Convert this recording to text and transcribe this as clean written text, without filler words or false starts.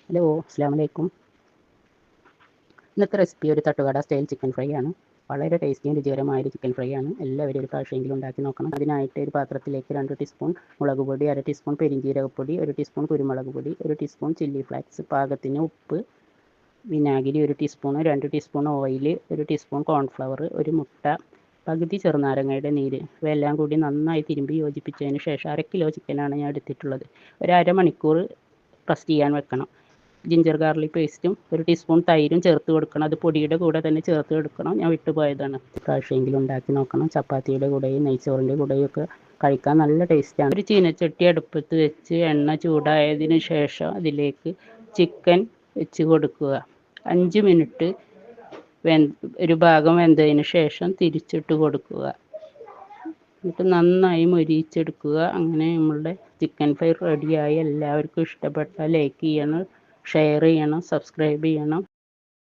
Hello, അസ്സാം വലൈക്കും. ഇന്നത്തെ റെസിപ്പി ഒരു തട്ടുകട സ്റ്റൈൽ ചിക്കൻ ഫ്രൈ ആണ്. വളരെ ടേസ്റ്റിയും രുചികരമായ ഒരു ചിക്കൻ ഫ്രൈ ആണ്. എല്ലാവരും ഒരു പ്രാവശ്യമെങ്കിലും ഉണ്ടാക്കി നോക്കണം. അതിനായിട്ട് ഒരു പാത്രത്തിലേക്ക് 2 ടീസ്പൂൺ മുളക് പൊടി, 1/2 ടീസ്പൂൺ പെരിഞ്ജീരകപ്പൊടി, 1 ടീസ്പൂൺ കുരുമുളക് പൊടി, 1 ടീസ്പൂൺ ചില്ലി ഫ്ലേക്സ്, പാകത്തിന് ഉപ്പ്, വിനാഗിരി 1 teaspoon, 2 teaspoon oil, 1 teaspoon cornflour, ഒരു മുട്ട, പകുതി ചെറുനാരങ്ങയുടെ നീര്, ഇവയെല്ലാം കൂടി നന്നായി തിരുമ്പി യോജിപ്പിച്ചതിന് ശേഷം 1/2 കിലോ ചിക്കനാണ് ഞാൻ എടുത്തിട്ടുള്ളത്. ഒരു അരമണിക്കൂർ റസ്റ്റ് ചെയ്യാൻ വെക്കണം. ജിഞ്ചർ ഗാർലിക് പേസ്റ്റും 1 ടീസ്പൂൺ തൈരും ചേർത്ത് കൊടുക്കണം. അത് പൊടിയുടെ കൂടെ തന്നെ ചേർത്ത് കൊടുക്കണം. ഞാൻ വിട്ടുപോയതാണ്. പ്രാവശ്യമെങ്കിലും ഉണ്ടാക്കി നോക്കണം. ചപ്പാത്തിയുടെ കൂടെയും നെയ്ച്ചോറിൻ്റെ കൂടെയും ഒക്കെ കഴിക്കാൻ നല്ല ടേസ്റ്റാണ്. ഒരു ചീനച്ചട്ടി അടുപ്പത്ത് വെച്ച് എണ്ണ ചൂടായതിന് ശേഷം അതിലേക്ക് ചിക്കൻ വെച്ച് കൊടുക്കുക. 5 മിനിറ്റ് ഒരു ഭാഗം വെന്തതിന് ശേഷം തിരിച്ചിട്ട് കൊടുക്കുക. എന്നിട്ട് നന്നായി മൊരിയിച്ചെടുക്കുക. അങ്ങനെ നമ്മളുടെ ചിക്കൻ ഫ്രൈ റെഡിയായി. എല്ലാവർക്കും ഇഷ്ടപ്പെട്ടാൽ ലൈക്ക് ചെയ്യണം, ഷെയർ ചെയ്യണം, സബ്സ്ക്രൈബ് ചെയ്യണം.